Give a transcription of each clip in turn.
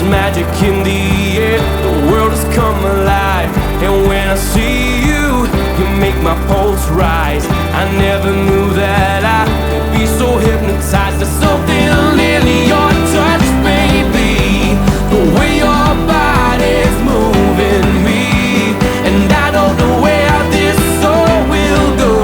magic in the air. The world has come alive, and when I see you, you make my pulse rise. I never knew that I could be so hypnotized. There's something in your touch, baby, the way your body's moving me, and I don't know where this soul will go.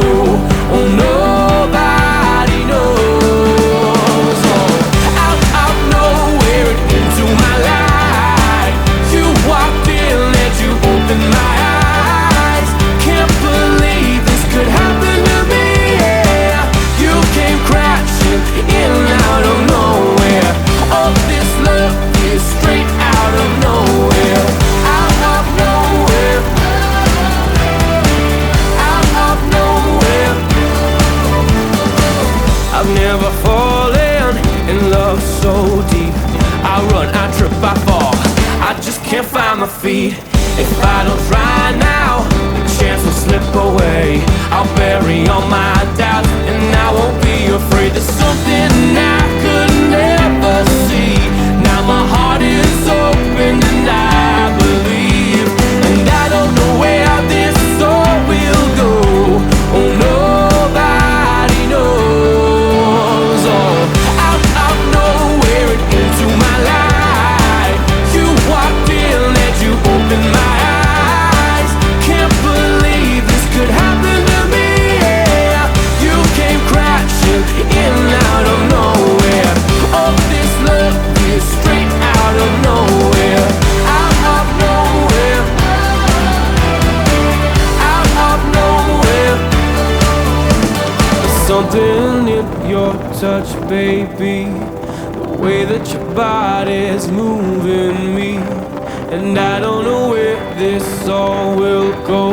Oh, nobody knows. Oh, out of nowhere into my life, you walked in and you opened my eyes. Can't believe this could happen to me. Yeah, you came crashing in out of nowhere. All this love is straight out of nowhere. Out of nowhere. Out of nowhere. I've never fallen in love so deep. I run, I trip, I fall, I just can't find my feet. If I don't try now, the chance will slip away. I'll bury all my doubts and I won't be afraid. There's something I could never see. Now my heart is open and I believe, and I don't know where this soul will go. Oh, nobody knows. Oh, out of nowhere and into my life, you walked in and you opened my eyes. Can't believe this could happen to me. Yeah, you came crashing in out of nowhere. All this love is straight out of nowhere. Out of nowhere. Out of nowhere. There's something in your touch, baby, the way that your body's moving me, and I don't know where this all will go.